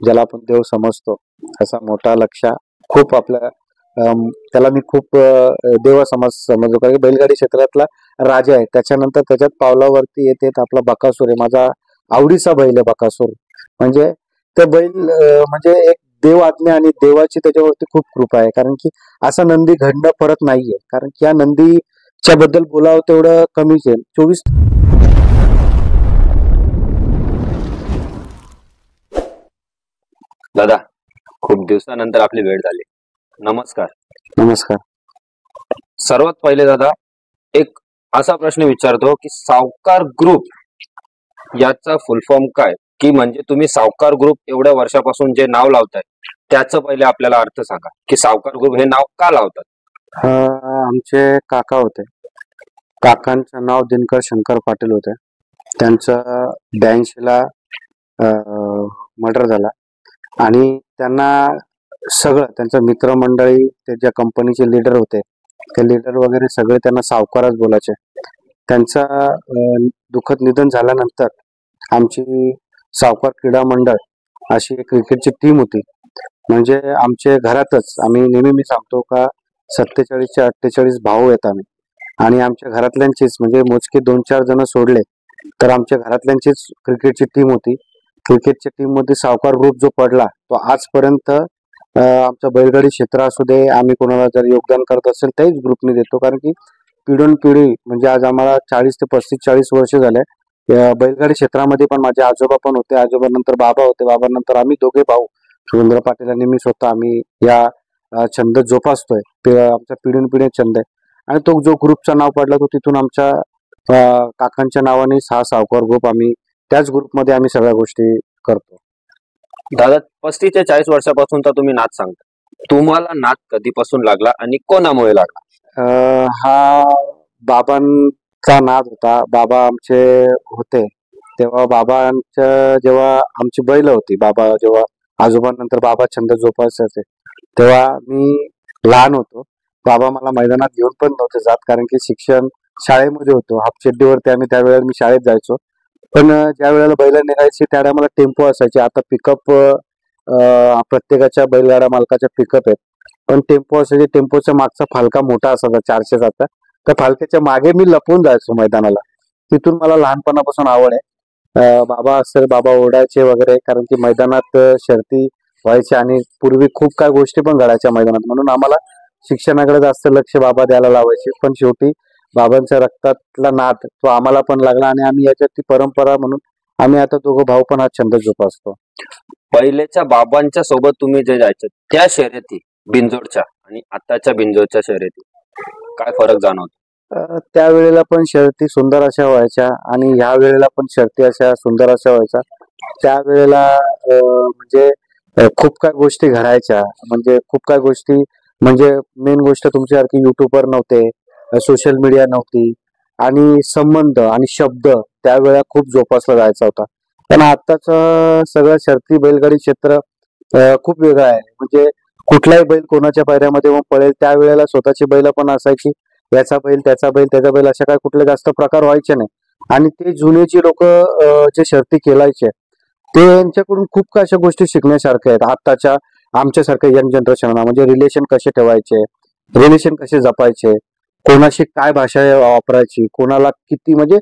ज्याला आपण देव समजतो असा मोठा लक्ष खूप आपल्या त्याला मी खूप देव समजतो कारण बैलगाडी क्षेत्रातला राजा आहे. त्याच्यानंतर त्याच्यात पावलावरती येते आपला बकासूर आहे. माझा आवडीचा बैल आहे बकासूर. म्हणजे ते बैल म्हणजे एक देव आज्ञा आणि देवाची त्याच्यावरती खूप कृपा आहे. कारण की असा नंदी घडणं परत नाहीये. कारण की या नंदीच्या बद्दल बोलावं तेवढं कमीच आहे. 24 दादा, खूप दिवसानंतर आपली भेट झाली. नमस्कार. नमस्कार. सर्वात पहिले दादा एक असा प्रश्न विचारतो की सावकार ग्रुप याचा फुल फॉर्म काय, की म्हणजे तुम्ही सावकार ग्रुप एवढ्या वर्षापासून जे नाव लावताय त्याचं पहिले आपल्याला अर्थ सांगा की सावकार ग्रुप हे नाव का लावतात. आमचे काका होते. काकांचं नाव दिनकर शंकर पाटील होते. त्यांचं 82ला मर्डर झाला आणि त्यांना सगळं त्यांचं मित्रमंडळी ते ज्या कंपनीचे लीडर होते ते लीडर वगैरे सगळे त्यांना सावकारच बोलायचे. त्यांचा दुःखद निधन झाल्यानंतर आमची सावकार क्रीडा मंडळ अशी एक क्रिकेटची टीम होती. म्हणजे आमच्या घरातच आम्ही नेहमी मी सांगतो का 47 ते 48 भाऊ आहेत आम्ही आणि आमच्या घरातल्यांचीच म्हणजे मोजके 2-4 जण सोडले तर आमच्या घरातल्यांचीच क्रिकेटची टीम होती. क्रिकेटच्या टीम मध्ये सावकार ग्रुप जो पडला तो आजपर्यंत आमच्या बैलगाडी क्षेत्र असू दे आम्ही कोणाला जर योगदान करत असेल त्याच ग्रुपने देतो. कारण की पिढी म्हणजे आज आम्हाला 40 ते 35-40 वर्ष झाले बैलगाडी क्षेत्रामध्ये. पण माझे आजोबा पण होते, आजोबा नंतर बाबा होते, बाबा नंतर आम्ही दोघे भाऊ सुरेंद्र पाटील आणि मी स्वतः आम्ही या छंद जोपासतोय. ते आमचा पिढी छंद आहे आणि तो जो ग्रुपचं नाव पडला तो तिथून आमच्या काकांच्या नावाने हा सावकार ग्रुप आम्ही त्याच ग्रुपमध्ये आम्ही सगळ्या गोष्टी करतो. दादा 35 ते 40 वर्षापासून तर तुम्ही नाच सांगता. तुम्हाला नाच कधीपासून लागला आणि कोणामुळे लागला? हा बाबांचा नाद होता. बाबा आमचे होते तेव्हा बाबांच्या जेव्हा आमची बैल होती, बाबा जेव्हा आजोबांनंतर बाबा छंद जोपासायचे तेव्हा मी लहान होतो. बाबा मला मैदानात घेऊन पण नव्हते जात कारण की शिक्षण शाळेमध्ये होतो. हाफचड्डीवरती आम्ही त्यावेळेला मी शाळेत जायचो. पण ज्या वेळेला बैल निघायची त्या टायमाला टेम्पो असायचे. आता पिकअप प्रत्येकाच्या बैलगाडा मालकाच्या पिकअप आहेत पण टेम्पो असायचे. टेम्पोच्या मागचा फालका मोठा असायचा 400चा. त्या फालक्याच्या मागे मी लपून जायचो मैदानाला. तिथून मला लहानपणापासून आवड आहे. बाबा असेल बाबा ओरडायचे वगैरे कारण की मैदानात शर्ती व्हायच्या आणि पूर्वी खूप काय गोष्टी पण घडायच्या मैदानात. म्हणून आम्हाला शिक्षणाकडे जास्त लक्ष बाबा द्यायला लावायचे. पण शेवटी बाबांच्या रक्तातला नाद तो आम्हाला पण लागला आणि आम्ही याच्यात ती परंपरा म्हणून आम्ही आता दोघं भाऊ पण हा छंद जोपासतो. पहिलेच्या बाबांच्या सोबत तुम्ही जे जायचे त्या शर्यती बिंजोडच्या आणि आताच्या बिंजोडच्या शर्यती काय फरक जाणवतो? त्यावेळेला पण शर्यती सुंदर अशा व्हायच्या आणि ह्या वेळेला पण शर्ती अशा सुंदर अशा व्हायच्या. त्यावेळेला म्हणजे खूप काय गोष्टी घडायच्या. म्हणजे खूप काय गोष्टी म्हणजे मेन गोष्ट तुमच्यासारखी युट्यूबवर नव्हते, सोशल मीडिया नव्हती आणि संबंध आणि शब्द त्यावेळेला खूप जोपासला जायचा होता. पण आताच सगळं शर्ती बैलगाडी क्षेत्र खूप वेगळं आहे. म्हणजे कुठलाही बैल कोणाच्या पायऱ्यामध्ये मग पळेल. त्यावेळेला स्वतःची बैल पण असायची. याचा बैल त्याचा बैल अशा काय कुठले जास्त प्रकार व्हायचे नाही. आणि ते जुनेची लोक जे शर्ती खेळायचे ते यांच्याकडून खूप काय अशा गोष्टी शिकण्यासारख्या आहेत. आताच्या आमच्यासारख्या यंग जनरेशनला म्हणजे रिलेशन कसे ठेवायचे, रिलेशन कसे जपायचे, कोणाशी काय भाषा वापरायची, कोणाला किती म्हणजे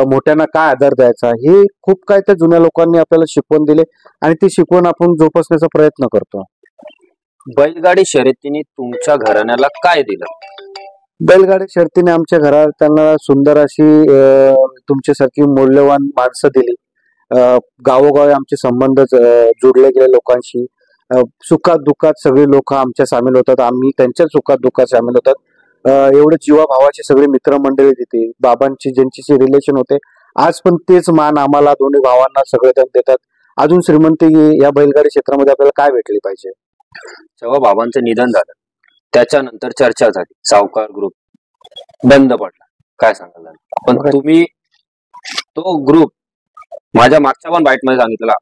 मोठ्यांना काय आदर द्यायचा, हे खूप काय त्या जुन्या लोकांनी आपल्याला शिकवण दिले आणि ती शिकवण आपण जोपासण्याचा प्रयत्न करतो. बैलगाडी शर्यतीने तुमच्या घराण्याला काय दिलं? बैलगाडी शर्तीने आमच्या घरात त्यांना सुंदर अशी तुमच्यासारखी मौल्यवान माणसं दिली. गावोगावी आमचे संबंध जोडले गेले लोकांशी. सुखात दुःखात सगळे लोक आमच्या सामील होतात, आम्ही त्यांच्या सुखात दुःखात सामील होतात. एवढे जीवाभावाचे सगळे मित्रमंडळी तिथे बाबांची ज्यांची रिलेशन होते आज पण तेच मान आम्हाला दोन्ही भावांना सगळे देतात. अजून श्रीमंती या बैलगाडी क्षेत्रामध्ये आपल्याला काय भेटली पाहिजे. जेव्हा बाबांचं निधन झालं त्याच्यानंतर चर्चा झाली सावकार ग्रुप बंद पडला, काय सांगाल? पण तुम्ही तो ग्रुप माझ्या मागच्या पण बाईट मध्ये सांगितला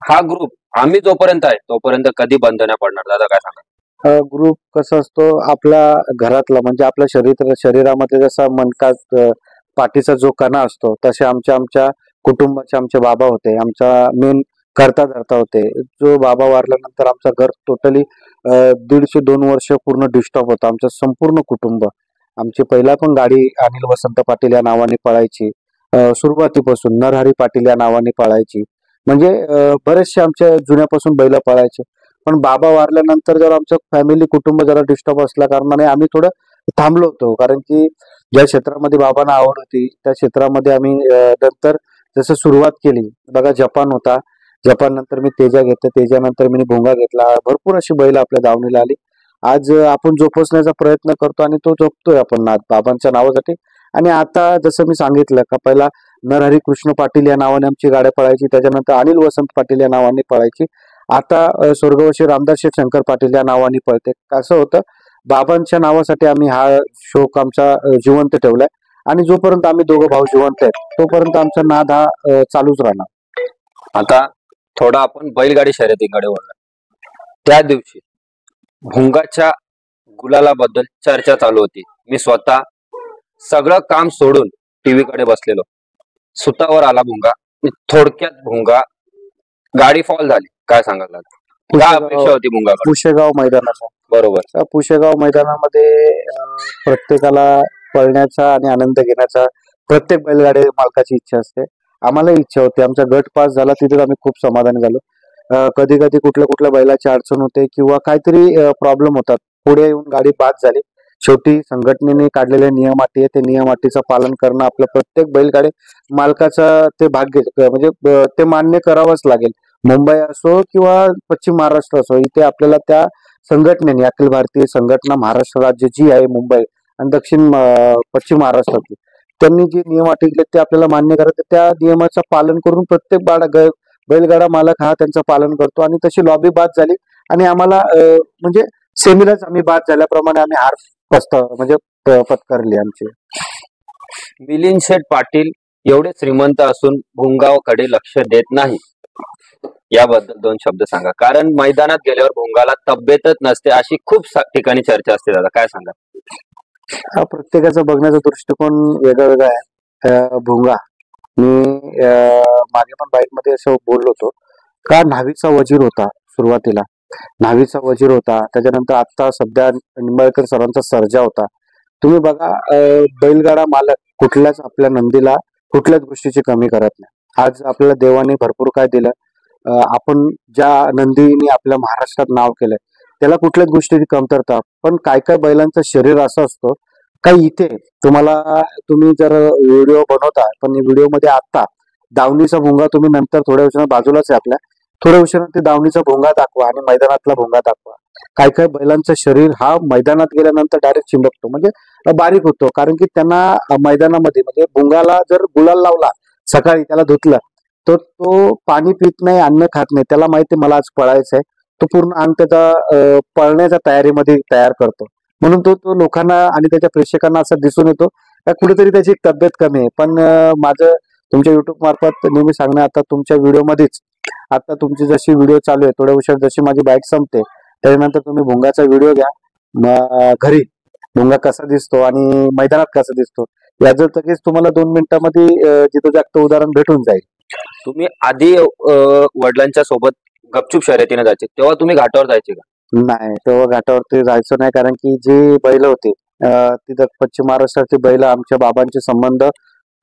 हा ग्रुप आम्ही जोपर्यंत आहे तोपर्यंत कधी बंद नाही पडणार. दादा काय सांगा? ग्रुप कसा असतो आपल्या घरातला म्हणजे आपल्या शरीरामध्ये जसा मनकात पाठीचा जो कणा असतो तसे आमच्या कुटुंबाचे आमचे बाबा होते. आमचा मेन करता धरता होते. जो बाबा वारल्यानंतर आमचं घर टोटली 1.5-2 वर्ष पूर्ण डिस्टर्ब होतं. आमचं संपूर्ण कुटुंब. आमची पहिला पण गाडी अनिल वसंत पाटील या नावाने पळायची. सुरुवातीपासून नरहरी पाटील या नावाने पळायची. म्हणजे बरेचसे आमच्या जुन्यापासून बैल पळायचे. पण बाबा वारल्यानंतर जर आमचं फॅमिली कुटुंब जरा डिस्टर्ब असल्या कारणाने आम्ही थोडं थांबलो होतो. कारण की ज्या क्षेत्रामध्ये बाबांना आवड होती त्या क्षेत्रामध्ये आम्ही नंतर जसं सुरुवात केली बघा, जपान होता. जपान नंतर मी तेजा घेतलं, तेजानंतर मी भोंगा घेतला. भरपूर अशी बैल आपल्या दावणीला आली. आज आपण जोपासण्याचा प्रयत्न करतो आणि तो जपतोय आपण नाद बाबांच्या नावासाठी. आणि आता जसं मी सांगितलं का पहिला नरहरी कृष्ण पाटील या नावाने आमची गाड्या पळायची, त्याच्यानंतर अनिल वसंत पाटील या नावाने पळायची. आता स्वर्गवासी रामदास शेठ शंकर पाटील या नावाने पळते. कसं होतं, बाबांच्या नावासाठी आम्ही हा शोक आमचा जिवंत ठेवलाय. आणि जोपर्यंत आम्ही दोघं भाऊ जिवंत आहेत तोपर्यंत आमचा नाद हा चालूच राहणार. आता थोडा आपण बैलगाडी शर्यतीकडे वळला. त्या दिवशी भुंगाच्या गुलालाबद्दल चर्चा चालू होती. मी स्वतः सगळं काम सोडून टीव्ही कडे बसलेलो. सुतावर आला भुंगा. थोडक्यात भुंगा गाडी फॉल झाली. काय सांगाल? काय अपेक्षा होती भुंगा? पुशेगाव मैदानाचा. बरोबर. पुशेगाव मैदानामध्ये प्रत्येकाला पळण्याचा आणि आनंद घेण्याचा प्रत्येक बैलगाडी मालकाची इच्छा असते. आम्हाला इच्छा होती. आमचा गट पास झाला तिथे आम्ही खूप समाधान झालो. कधी कधी कुठल्या बैलाची अडचण होते किंवा काहीतरी प्रॉब्लेम होतात, पुढे येऊन गाडी बाद झाली. शेवटी संघटनेने काढलेले नियम अटी आहे, ते नियम अटीचं पालन करणं आपलं प्रत्येक बैलगाडी मालकाचा ते भाग्य, म्हणजे ते मान्य करावंच लागेल. मुंबई असो किंवा पश्चिम महाराष्ट्र असो, इथे आपल्याला त्या संघटनेने, अखिल भारतीय संघटना महाराष्ट्र राज्य जी आहे मुंबई आणि पश्चिम महाराष्ट्रातली, त्यांनी जे नियम अटी केले ते आपल्याला मान्य करायचे. त्या नियमाचं पालन करून प्रत्येक बैलगाडा मालक हा त्यांचं पालन करतो. आणि तशी लॉबी बाद झाली आणि आम्हाला म्हणजे सेमीलाच आम्ही बाद झाल्याप्रमाणे आम्ही हार पत्करली आमची. मिलिंद शेठ पाटील एवढे श्रीमंत असून भुंगाकडे लक्ष देत नाही, याबद्दल 2 शब्द सांगा. कारण मैदानात गेल्यावर भुंगाला तब्येतच नसते अशी खूप ठिकाणी चर्चा असते. दादा काय सांगा? हा प्रत्येकाचा बघण्याचा दृष्टिकोन वेगळा वेगळा आहे. भुंगा मी मागे पण बाईक मध्ये असं बोललो होतो का, न्हावीचा वजीर होता सुरुवातीला. न्हावीचा वजीर होता, त्याच्यानंतर आता सध्या निंबाळकर सरांचा सर्जा होता. तुम्ही बघा, बैलगाडा मालक कुठल्याच आपल्या नंदीला कुठल्याच गोष्टीची कमी करत नाही. आज आपल्याला देवाने भरपूर काय दिलं. आपण ज्या नंदीने आपल्या महाराष्ट्रात नाव केलंय त्याला कुठल्याच गोष्टीची कमतरता. पण काय काय बैलांचं शरीर असं असतं का, इथे तुम्ही जर व्हिडिओ बनवता, पण व्हिडिओ मध्ये आता दावणीचा भुंगा तुम्ही नंतर थोड्या उशिरा बाजूलाच आहे आपल्या, थोड्या उशिरा ते दावणीचा भुंगा दाखवा आणि मैदानातला भुंगा दाखवा. काय काय बैलांचं शरीर हा मैदानात गेल्यानंतर डायरेक्ट चिंबकतो, म्हणजे बारीक होतो. कारण की त्यांना मैदानामध्ये, म्हणजे भुंगाला जर गुलाल लावला सकाळी, त्याला धुतलं तर तो पाणी पित नाही, अन्न खात नाही. त्याला माहिती मला आज पळायचंय. तो पूर्ण अंग त्याचा पळण्याच्या तयारीमध्ये तयार करतो. म्हणून तो लोकांना आणि त्याच्या प्रेक्षकांना असं दिसून येतो का कुठेतरी त्याची तब्येत कमी आहे. पण माझं तुमच्या युट्यूब मार्फत नेहमी सांगणं, आता तुमच्या व्हिडिओ मध्येच, आता तुमची जशी व्हिडिओ चालू आहे थोड्या उशीर जशी माझी बाईक संपते त्याच्यानंतर तुम्ही भुंगाचा व्हिडिओ घ्या. घरी भुंगा कसा दिसतो आणि मैदानात कसा दिसतो याचं लगेच तुम्हाला 2 मिनिटांमध्ये जिथं जागतं उदाहरण भेटून जाईल. तुम्ही आधी वडिलांच्या सोबत गपचूप शर्यतीने जायचे, तेव्हा तुम्ही घाटावर जायचे का? नाही, तेव्हा घाटावरती जायचं नाही. कारण की जी बैल होती तिथं पश्चिम महाराष्ट्राची बैल, आमच्या बाबांचे संबंध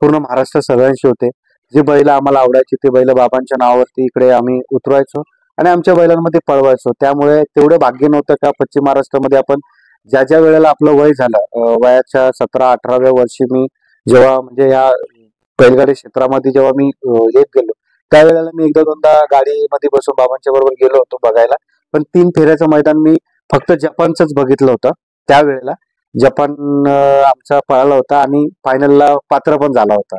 पूर्ण महाराष्ट्र सगळ्यांशी होते. जी बैल आम्हाला आवडायची ते बैल बाबांच्या नावावरती इकडे आम्ही उतरवायचो आणि आमच्या बैलांमध्ये पळवायचो. त्यामुळे तेवढं भाग्य नव्हतं का पश्चिम महाराष्ट्रामध्ये आपण ज्या वेळेला आपलं वय झालं, वयाच्या 17-18व्या वर्षी मी जेव्हा, म्हणजे या बैलगाडी क्षेत्रामध्ये जेव्हा मी येत गेलो, त्यावेळेला मी 1-2दा गाडीमध्ये बसून बाबांच्या बरोबर गेलो होतो बघायला. पण 3 फेऱ्याचं मैदान मी फक्त जपानच बघितलं होतं. त्यावेळेला जपान आमचा पळाला होता आणि फायनलला पात्र पण झाला होता.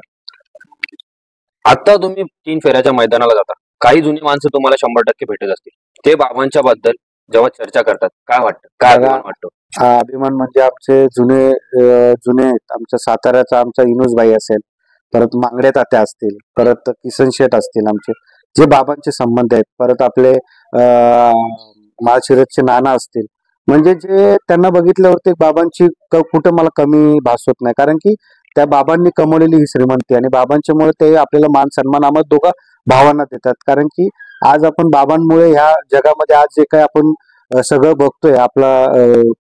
आता तुम्ही 3 फेऱ्याच्या मैदानाला जाता, काही जुनी माणसं तुम्हाला 100% भेटत असतील. ते बाबांच्या बद्दल जेव्हा चर्चा करतात काय वाटतं, काय अभिमान वाटतो? अभिमान म्हणजे आमचे जुने आमच्या साताऱ्याचा आमचा इनुस भाई असेल, परत मांगडे तात्या असतील, परत किसन शेठ असतील, आमचे जे बाबांचे संबंध आहेत, परत आपले माळशिरसचे नाना असतील. म्हणजे जे त्यांना बघितल्यावरती बाबांची कुठं मला कमी भास होत नाही. कारण की त्या बाबांनी कमवलेली ही श्रीमंती आणि बाबांच्यामुळे ते आपल्याला मान सन्मान आम्हाला दोघा भावांना देतात. कारण की आज आपण बाबांमुळे ह्या जगामध्ये आज जे काही आपण सगळं बघतोय, आपला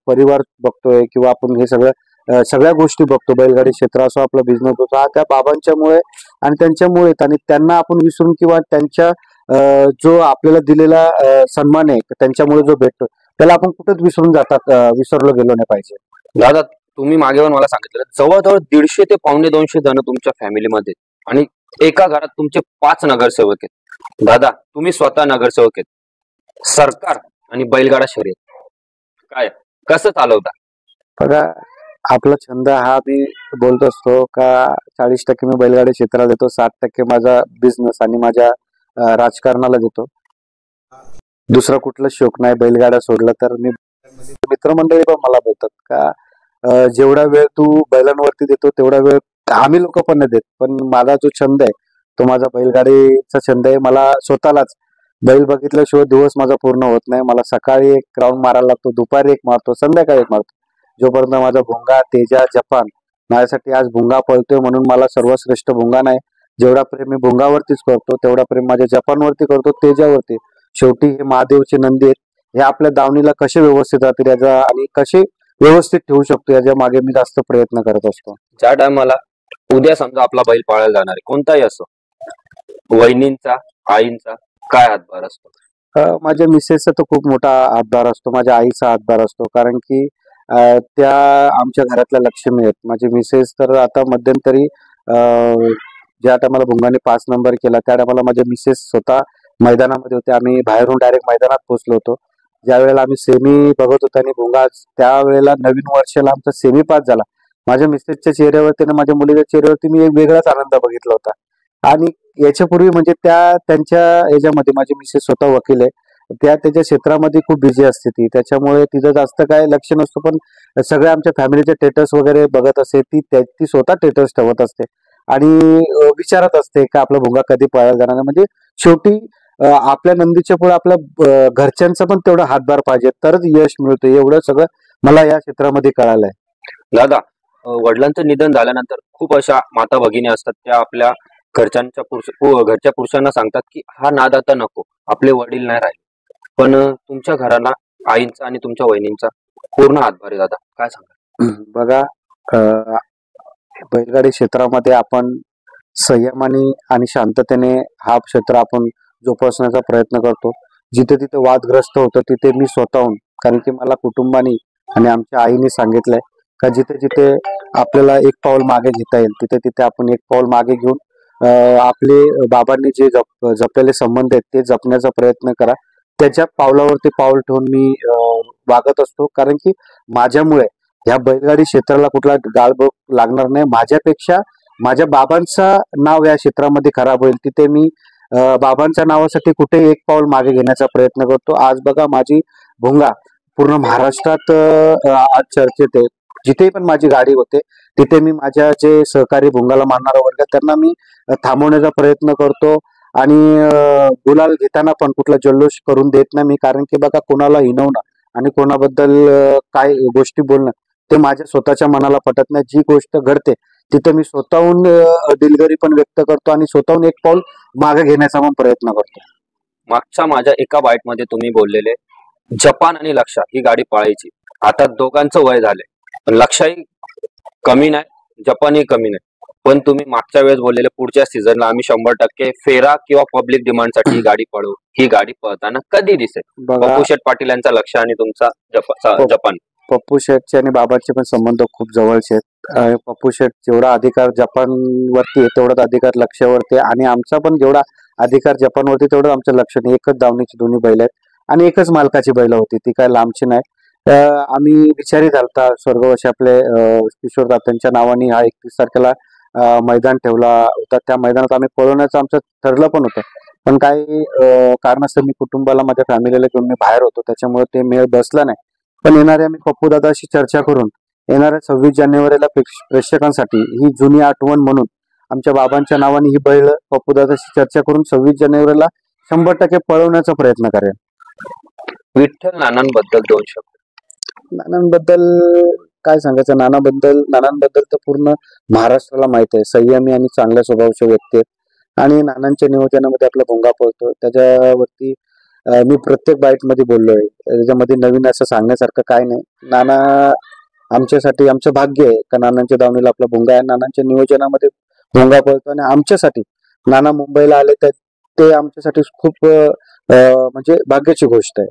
परिवार बघतोय किंवा आपण हे सगळं सगळ्या गोष्टी बघतो, बैलगाडी क्षेत्र असो, आपला बिझनेस होतो, हा त्या बाबांच्यामुळे आणि त्यांच्यामुळे. आणि त्यांना आपण विसरून किंवा त्यांच्या जो आपल्याला दिलेला सन्मान आहे त्यांच्यामुळे जो भेटतो, त्याला आपण कुठेच विसरून जातात, विसरलो गेलो नाही पाहिजे. दादा, तुम्ही मागे पण मला सांगितलं जवळजवळ 150 ते पावणे 200 जण तुमच्या फॅमिलीमध्ये आणि एका घरात तुमचे 5 नगरसेवक आहेत. दादा, तुम्ही स्वतः नगरसेवक आहेत. सरकार आणि बैलगाडा शर्यत काय कसं चालवता? बघा, आपला छंद हा मी बोलत असतो का 40% मी बैलगाडी क्षेत्राला देतो, 60% माझा बिझनेस आणि माझ्या राजकारणाला देतो. दुसरा कुठला शौक नाही. बैलगाडा सोडला तर मी मित्रमंडळी पण मला बोलतात का जेवढा वेळ तू बैलांवरती देतो तेवढा वेळ आम्ही लोक पण नाही देत. पण माझा जो छंद आहे तो माझा बैलगाडीचा छंद आहे. मला स्वतःलाच बैल बघितल्याशिवाय दिवस माझा पूर्ण होत नाही. मला सकाळी एक राऊंड मारायला लागतो, दुपारी एक मारतो, संध्याकाळी एक मारतो. जोपर्यंत माझा भुंगा, तेजा, जपान माझ्यासाठी आज भुंगा पळतोय म्हणून मला सर्वश्रेष्ठ भुंगा नाही. जेवढा प्रेम मी भुंगावरतीच करतो तेवढा प्रेम माझ्या जपानवरती करतो, तेजावरती. शेवटी हे महादेवचे नंदी आहेत. हे आपल्या दावणीला कसे व्यवस्थित राहतील याचा आणि कसे व्यवस्थित ठेवू शकतो याच्या मागे मी जास्त प्रयत्न करत असतो. ज्या टायमाला उद्या समजा आपला बैल पाळायला जाणार आहे, कोणताही असो, वहिनींचा, आईंचा काय हातभार असतो? माझ्या मिसेसचा तर खूप मोठा हातभार असतो, माझ्या आईचा हातभार असतो. कारण की त्या आमच्या घरातल्या लक्ष्मी आहेत. माझी मिसेस तर आता मध्यंतरी ज्या टायमाला भुंगाने 5 नंबर केला त्या टायमाला माझ्या मिसेस स्वतः मैदानामध्ये होते. आम्ही बाहेरून डायरेक्ट मैदानात पोहोचलो होतो. ज्या वेळेला आम्ही सेमी बघत होतो आणि भुंगा त्यावेळेला नवीन वर्षाला आमचा सेमी पास झाला, माझ्या मिसेसच्या चेहऱ्यावरती आणि माझ्या मुलीच्या चेहऱ्यावरती मी एक वेगळाच आनंद बघितला होता. आणि याच्यापूर्वी म्हणजे त्यांच्या याच्यामध्ये माझी मिसेस स्वतः वकील आहे. त्याच्या क्षेत्रामध्ये खूप बिझी असते ती, त्याच्यामुळे तिचं जास्त काय लक्ष नसतं. पण सगळ्या आमच्या फॅमिलीचे स्टेटस वगैरे बघत असते ती स्वतः स्टेटस ठेवत असते आणि विचारत असते का आपला भुंगा कधी पळायला जाणार. म्हणजे शेवटी आपल्या नंदीच्या पुढे आपल्या घरच्यांचा पण तेवढा हातभार पाहिजे तरच यश मिळतं. एवढं सगळं मला या क्षेत्रामध्ये कळालंय. दादा, वडिलांचं निधन झाल्यानंतर खूप अशा माता भगिनी असतात, त्या आपल्या घरच्या पुरुषांना सांगतात की हा नाद आता नको, आपले वडील नाही राहिले. पण तुमच्या घराला आईंचा आणि तुमच्या वहिनींचा पूर्ण हातभार आहे. दादा, काय सांगा? बघा, बैलगाडी क्षेत्रामध्ये आपण संयमाने आणि शांततेने हा क्षेत्र आपण जोपासण्याचा प्रयत्न करतो. जिथे तिथे वादग्रस्त होतं तिथे मी स्वतःहून, कारण की मला कुटुंबाने आणि आमच्या आईने सांगितलंय का जिथे जिथे आपल्याला एक पाऊल मागे घेता येईल तिथे तिथे आपण एक पाऊल मागे घेऊन आपले बाबांनी जे जपलेले संबंध आहेत ते जपण्याचा प्रयत्न करा. त्याच्या पावलावरती पाऊल ठेवून मी वागत असतो. कारण की माझ्यामुळे ह्या बैलगाडी क्षेत्राला कुठला गाळबोट लागणार नाही. माझ्यापेक्षा माझ्या बाबांचं नाव या क्षेत्रामध्ये खराब होईल तिथे मी बाबांच्या नावासाठी कुठे एक पाऊल मागे घेण्याचा प्रयत्न करतो. आज बघा, माझी भुंगा पूर्ण महाराष्ट्रात आज चर्चेत आहे. जिथे पण माझी गाडी होते तिथे मी माझ्या जे सहकारी भुंगाला मानणारा वर्ग त्यांना मी थांबवण्याचा प्रयत्न करतो आणि गुलाल घेताना पण कुठला जल्लोष करून देत नाही मी. कारण की बघा, कोणाला हिनवणं आणि कोणाबद्दल काय गोष्टी बोलणं ते माझ्या स्वतःच्या मनाला पटत नाही. जी गोष्ट घडते तिथे मी स्वतःहून दिलगिरी पण व्यक्त करतो आणि स्वतःहून एक पाऊल मागे घेण्याचा पण प्रयत्न करतो. मागच्या माझ्या एका बाईटमध्ये तुम्ही बोललेले जपान आणि लक्षा ही गाडी पळायची. आता दोघांचं वय झालंय, पण लक्षाही कमी नाही, जपानही कमी नाही. पण तुम्ही मागच्या वेळेस बोललेले पुढच्या सीझनला आम्ही 100% फेरा किंवा पब्लिक डिमांडसाठी ही गाडी पळवू. ही गाडी पळताना कधी दिसेल? पप्पू शेठ पाटील यांचा लक्ष आणि तुमचा जपान. पप्पू शेठचे आणि बाबांचे पण संबंध खूप जवळचे आहेत. पप्पू शेठ जेवढा अधिकार जपानवरती आहे तेवढाच अधिकार लक्षावरती आहे आणि आमचा पण जेवढा अधिकार जपानवरती तेवढं आमचं लक्ष नाही. एकच दावणीची दोन्ही बैल आहेत आणि एकच मालकाची बैल होती, ती काय लांबची नाही. आम्ही विचारी झालता स्वर्गवासी आपले किशोर दादांच्या नावाने हा 31 तारखेला मैदान ठेवला होता. त्या मैदानात आम्ही पळवण्याचं आमचं ठरलं पण होतं. पण काही कारणास्तव मी कुटुंबाला, माझ्या फॅमिलीला घेऊन मी बाहेर होतो, त्याच्यामुळे ते मेळ बसला नाही. पण येणाऱ्या आम्ही पप्पू दादाशी चर्चा करून येणाऱ्या 26 जानेवारीला प्रेक्षकांसाठी ही जुनी आठवण म्हणून आमच्या बाबांच्या नावाने ही बैल पप्पू दादाशी चर्चा करून 26 जानेवारीला 100% पळवण्याचा प्रयत्न करेल. विठ्ठल नानांबद्दल 2 शब्द. नानांबद्दल काय सांगायचं? नानांबद्दल तर पूर्ण महाराष्ट्राला माहित आहे. संयमी आणि चांगल्या स्वभावाचे व्यक्ती आहेत. आणि नानांच्या नियोजनामध्ये आपला भोंगा पळतो. त्याच्यावरती मी प्रत्येक बाईट मध्ये बोललोय. त्याच्यामध्ये नवीन असं सांगण्यासारखं काय नाही. नाना आमच्यासाठी आमचं भाग्य आहे का नानांच्या दावणीला आपला भोंगा आहे. नानांच्या नियोजनामध्ये भोंगा पळतो आणि आमच्यासाठी नाना मुंबईला आले तर ते आमच्यासाठी खूप म्हणजे भाग्याची गोष्ट आहे.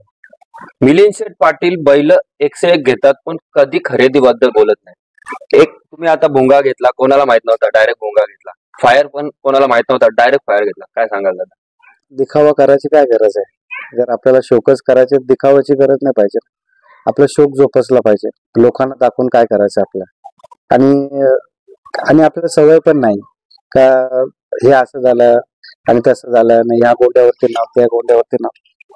मिलिंद शेठ पाटील बैल 101 घेतात पण कधी खरेदीबद्दल बोलत नाही. एक तुम्ही आता भोंगा घेतला, कोणाला माहित नव्हता, डायरेक्ट भोंगा घेतला. फायर पण कोणाला माहित नव्हता, डायरेक्ट फायर घेतला. काय सांगाल दादा? दिखावा करायची काय गरज आहे? जर आपल्याला शोकच करायचे दिखावाची गरज नाही पाहिजे. आपला शोक जोपासला पाहिजे. लोकांना दाखवून काय करायचं आपलं. आणि आणि आपल्याला सवय पण नाही का हे असं झालं आणि तसं झालं आणि ह्या गोंड्यावरती नाव त्या गोंड्यावरती नाव.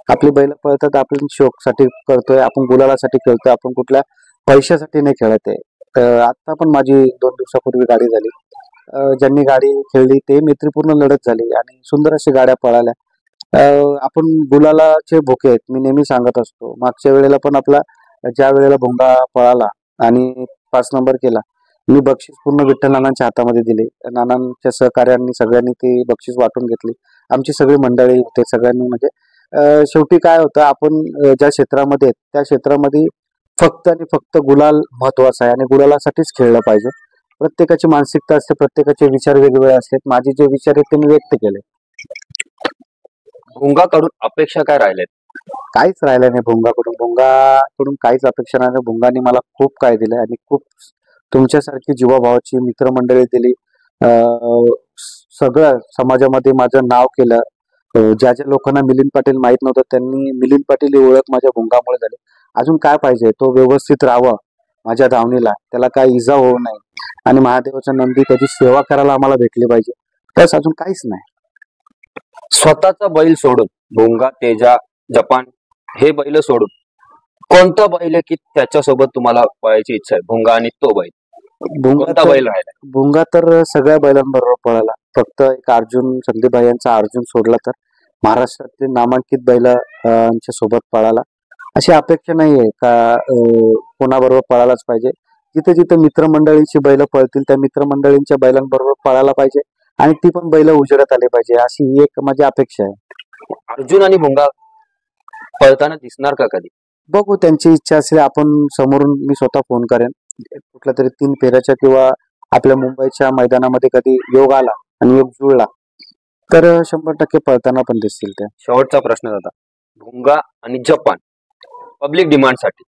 आपली बैल पळतात आपण शोकसाठी करतोय, आपण गुलालासाठी खेळतोय, आपण कुठल्या पैशासाठी नाही खेळत आहे. आता पण माझी 2 दिवसापूर्वी गाडी झाली. ज्यांनी गाडी खेळली ते मैत्रीपूर्ण लढत झाली आणि सुंदर अशी गाड्या पळाल्या. आपण गुलालाचे भोके आहेत. मी नेहमी सांगत असतो. मागच्या वेळेला पण आपला ज्या वेळेला भोंगा पळाला आणि 5 नंबर केला, मी बक्षीस पूर्ण विठ्ठल नानांच्या हातामध्ये दिले. नानांच्या सहकार्यांनी सगळ्यांनी ती बक्षीस वाटून घेतली. आमची सगळी मंडळी होते सगळ्यांनी म्हणजे शेवटी काय होतं आपण ज्या क्षेत्रामध्ये त्या क्षेत्रामध्ये फक्त आणि फक्त गुलाल महत्वाचा आहे आणि गुलालासाठीच खेळलं पाहिजे. प्रत्येकाची मानसिकता असते, प्रत्येकाचे विचार वेगवेगळे असतात. माझे जे विचार आहेत ते मी व्यक्त केले. भोंगाकडून अपेक्षा काय राहिल्यात? काहीच राहिलं नाही भोंगाकडून. भोंगाकडून काहीच अपेक्षा नाही. भोंगाने मला खूप काय दिलं आणि खूप तुमच्यासारखी जीवाभावाची मित्रमंडळी दिली. सगळं समाजामध्ये माझं नाव केलं. ज्या ज्या लोकांना मिलिंद पाटील माहित नव्हतं त्यांनी मिलिंद पाटील ही ओळख माझ्या भोंगामुळे झाली. अजून काय पाहिजे? तो व्यवस्थित राहावा माझ्या धावणीला, त्याला काय इजा होऊ नये आणि महादेवाच्या नंदी त्याची सेवा करायला आम्हाला भेटली पाहिजे. बस अजून काहीच नाही. स्वतःचा बैल सोडून भोंगा, तेजा, जपान हे बैल सोडून कोणता बैल आहे की त्याच्यासोबत तुम्हाला पळायची इच्छा आहे? भोंगा आणि तो बैल, भुंगा कोणता तर बैल राहिला? भुंगा तर सगळ्या बैलांबरोबर पळाला. फक्त एक अर्जुन संदीप भाई यांचा अर्जुन सोडला तर महाराष्ट्रातले नामांकित बैल आमच्या सोबत पळाला. अशी अपेक्षा नाहीये का कोणाबरोबर पळालाच पाहिजे. जिथे जिथे मित्रमंडळीची बैल पळतील त्या मित्रमंडळींच्या बैलांबरोबर पळायला पाहिजे आणि ती पण बैल उजेडात आली पाहिजे अशी ही एक माझी अपेक्षा आहे. अर्जुन आणि भोंगा पळताना दिसणार का कधी? बघू त्यांची इच्छा असेल आपण समोरून मी स्वतः फोन करेन. कुठल्या तरी 3 फेऱ्याच्या किंवा आपल्या मुंबईच्या मैदानामध्ये कधी योग आला आणि योग जुळला तर 100% पळताना पण दिसतील त्या. शेवटचा प्रश्न होता, भोंगा आणि जपान पब्लिक डिमांडसाठी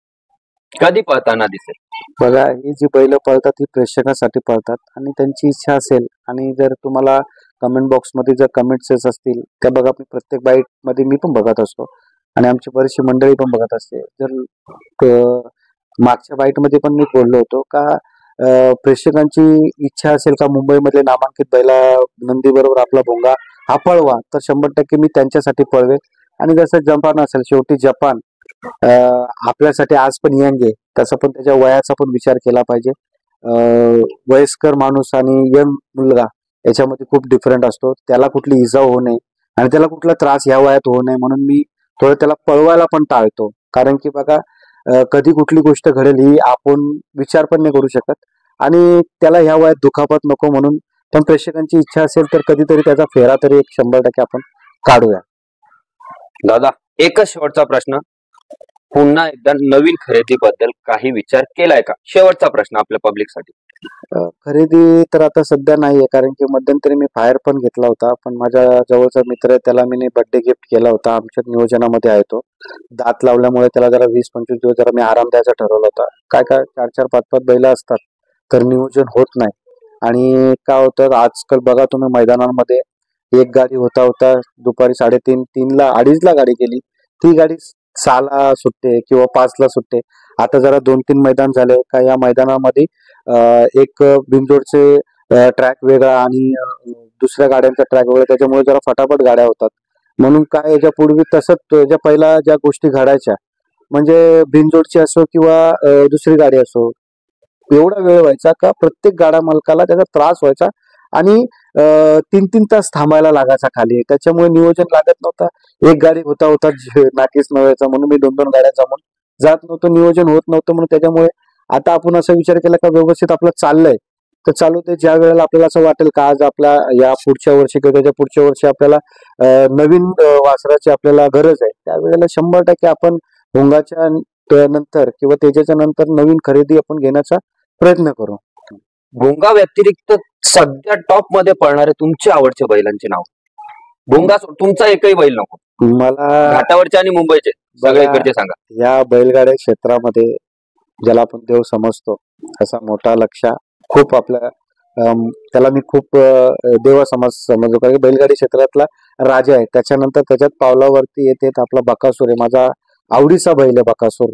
कधी पळताना दिसेल? बघा ही जी बैल पळतात ही प्रेक्षकासाठी पळतात आणि त्यांची इच्छा असेल आणि जर तुम्हाला कमेंट बॉक्स मध्ये जर कमेंट्स असतील त्या बघा मी प्रत्येक बाईट मध्ये मी पण बघत असतो आणि आमची बरीचशी मंडळी पण बघत असते. जर मागच्या बाईट मध्ये पण मी बोललो होतो का प्रेक्षकांची इच्छा असेल का मुंबईमधले नामांकित बैला नंदी बरोबर आपला भोंगा हा पळवा तर 100% मी त्यांच्यासाठी पळवेन. आणि जसं जपान असेल शेवटी जपान आपल्यासाठी आज पण यंग आहे तसं पण त्याच्या वयाचा पण विचार केला पाहिजे. वयस्कर माणूस आणि यंग मुलगा याच्यामध्ये खूप डिफरंट असतो. त्याला कुठली इजा होऊ नये आणि त्याला कुठला त्रास या वयात होऊ नये म्हणून मी थोडं त्याला पळवायला पण टाळतो. कारण की बघा कधी कुठली गोष्ट घडेल ही आपण विचार पण नाही करू शकत आणि त्याला ह्या वयात दुखापत नको म्हणून पण प्रेक्षकांची इच्छा असेल तर कधीतरी त्याचा फेरा तरी एक 100% आपण काढूया. दादा एकच शेवटचा प्रश्न, पुन्हा एकदा नवीन खरेदीबद्दल काही विचार केलाय का? शेवटचा प्रश्न आपल्या पब्लिकसाठी. खरेदी तर आता सध्या नाहीये कारण की मध्यंतरी मी फायर पण घेतला होता पण माझ्या जवळचा मित्र आहे त्याला मी बर्थडे गिफ्ट केला होता. आमच्या नियोजनामध्ये आहे तो. दात लावल्यामुळे त्याला जरा 20-25 दिवस जरा मी आराम द्यायचा ठरवला होता. काय काय 4-4, 5-5 बैल असतात तर नियोजन होत नाही आणि काय होतं आजकाल बघा तुम्ही मैदानांमध्ये एक गाडी होता होता दुपारी 3:30 3ला 2:30ला गाडी गेली ती गाडी 6ला सुटते किंवा 5ला सुटते. आता जरा 2-3 मैदान झाले का या मैदानामध्ये एक बिनजोडचे ट्रॅक वेगळा आणि दुसऱ्या गाड्यांचा ट्रॅक वेगळा त्याच्यामुळे जरा फटाफट गाड्या होतात. म्हणून काय याच्या पूर्वी तसंच याच्या पहिला ज्या गोष्टी घडायच्या म्हणजे बिनजोडची असो किंवा दुसरी गाडी असो एवढा वेळ व्हायचा का प्रत्येक गाडा मालकाला त्याचा त्रास व्हायचा आणि 3-3 तास थांबायला लागायचा खाली. त्याच्यामुळे नियोजन लागत नव्हता. एक गाडी होता होता नाकीस नव्हायचा म्हणून मी 2-2 गाड्या जमून जात नव्हतं. नियोजन होत नव्हतं म्हणून त्याच्यामुळे आता आपण असा विचार केला का व्यवस्थित आपलं चाललंय तर चालू ते ज्या वेळेला आपल्याला असं वाटेल का आज आपल्या या पुढच्या वर्षी किंवा त्याच्या पुढच्या वर्षी आपल्याला नवीन वासराची आपल्याला गरज आहे, त्यावेळेला 100% आपण भुंगाच्या नंतर किंवा त्याच्या नंतर नवीन खरेदी आपण घेण्याचा प्रयत्न करू. भुंगा व्यतिरिक्त सध्या टॉप मध्ये पळणारे तुमचे आवडचे बैलांचे नाव? भुंगा तुमचा एकही बैल नको, मला घाटावरचे आणि मुंबईचे सगळे इकडचे सांगा. या बैलगाड्या क्षेत्रामध्ये ज्याला आपण देव समजतो असा मोठा लक्ष खूप आपल्या त्याला मी खूप देव समजतो, कारण बैलगाडी क्षेत्रातला राजा आहे. त्याच्यानंतर त्याच्यात पावलावरती येते आपला बकासूर आहे, माझा आवडीचा बैल आहे बकासूर.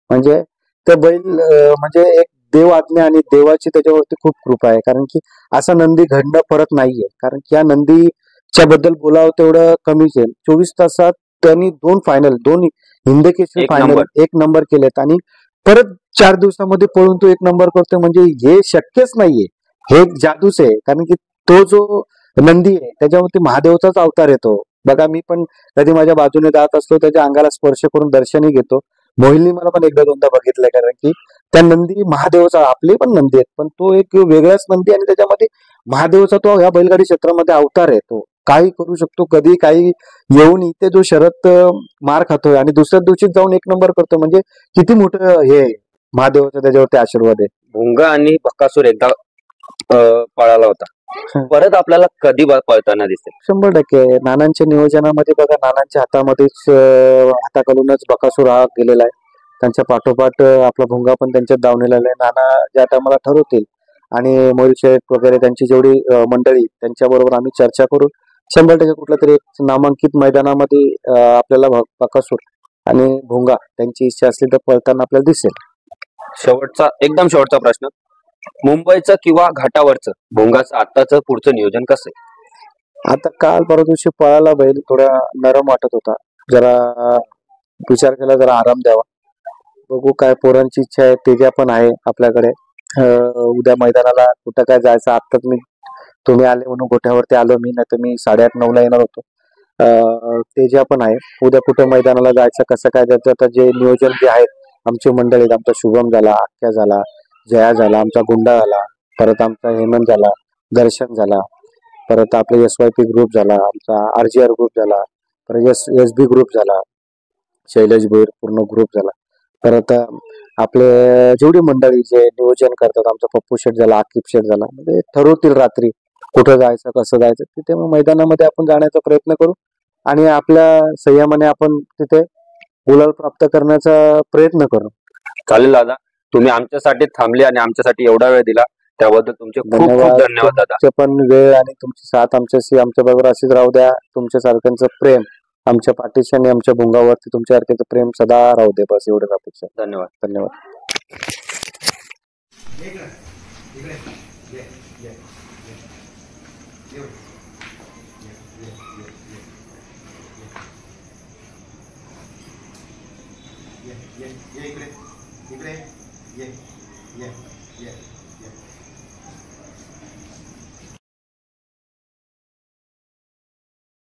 म्हणजे ते बैल म्हणजे एक देव आज्ञा आणि देवाची त्याच्यावरती खूप कृपा आहे, कारण की असा नंदी घडणं परत नाहीये. कारण की या नंदीच्या बद्दल बोलावं तेवढं कमीच आहे. 24 तासात त्यांनी 2 final, 2 Hind Kesari final 1 number केलेत आणि परत 4 दिवसामध्ये पळून तो 1 नंबर करतोय, म्हणजे हे शक्यच नाहीये. हे एक जादूच आहे, कारण की तो जो नंदी आहे त्याच्यावरती महादेवचाच अवतार येतो. बघा, मी पण कधी माझ्या बाजूने जात असतो त्याच्या अंगाला स्पर्श करून दर्शनही घेतो. मोहिलनी मला पण एकदा दोनदा बघितलंय, कारण की त्या नंदी महादेवचा, आपले पण नंदी आहेत पण तो एक वेगळाच नंदी आणि त्याच्यामध्ये महादेवचा तो या बैलगाडी क्षेत्रामध्ये अवतार आहे. तो काही करू शकतो, कधी काही येऊन इथे जो शरद मार खातोय आणि दुसऱ्या दिवशी जाऊन 1 नंबर करतोय, म्हणजे किती मोठं हे महादेवाचा त्याच्यावरती आशीर्वाद आहे. भुंगा आणि बकासूर एकदा पळाला होता, परत आपल्याला कधी पळताना दिसेल? 100% नानांच्या नियोजनामध्ये बघा, नानांच्या हातामध्येच हाताखालूनच बकासूर हा गेलेला आहे. त्यांच्या पाठोपाठ आपला भुंगा पण त्यांच्यात दावणीला आहे. नाना ज्या टायमाला ठरवतील आणि मोहिल शेठ वगैरे त्यांची जेवढी मंडळी त्यांच्या बरोबर आम्ही चर्चा करू. 100% कुठल्या तरी एक नामांकित मैदानामध्ये आपल्याला बकासूर आणि भुंगा त्यांची इच्छा असली तर पळताना आपल्याला दिसेल. एकदम शेवटचा प्रश्न, मुंबईचं किंवा घाटावरचं भुंगाचं आताचं पुढचं नियोजन कसं आहे? आता काल परवा दिवशी पळाला बैल थोडा नरम वाटत होता, जरा विचार केला जरा आराम द्यावा. बघू काय पोरांची इच्छा आहे, तेजा पण आहे आपल्याकडे. उद्या मैदानाला कुठं काय जायचं, आत्ताच तुम्ही आले म्हणून गोठ्यावरती आलो मी, नाही तर मी 8:30-9 ला येणार होतो. तेजा पण आहे. उद्या कुठं मैदानाला जायचं, कसं काय जायचं, आता जे नियोजन जे आहेत आमची मंडळी, आमचा शुभम झाला, आख्या झाला, जया झाला, आमचा गुंडा झाला, परत आमचा हेमंत झाला, दर्शन झाला, परत आपले SYP ग्रुप झाला, आमचा RGR ग्रुप झाला, परत SB ग्रुप झाला, शैलेश भोईर पूर्ण ग्रुप झाला, परत आपले जेवढी मंडळी जे नियोजन करतात, आमचा पप्पू शेठ झाला, आकिब शेठ झाला, म्हणजे ठरवतील रात्री कुठं जायचं, कसं जायचं. तिथे मग मैदानामध्ये आपण जाण्याचा प्रयत्न करू आणि आपल्या संयमाने आपण तिथे गुलाल प्राप्त करण्याचा प्रयत्न करू. चालेल दादा, तुम्ही आमच्यासाठी थांबले आणि आमच्यासाठी एवढा वेळ दिला त्याबद्दल तुमचे खूप खूप धन्यवाद दादा. तुमचे पण वेळ आणि तुमची साथ आमच्याशी आमच्या बरोबर अशीच राहू द्या. तुमच्या सारख्यांचं प्रेम आमच्या पाठीशी आणि आमच्या भुंगावरती तुमच्यासारख्याचं प्रेम सदा राहू दे, बस एवढंच अपेक्षा. धन्यवाद. धन्यवाद. इकडे ये.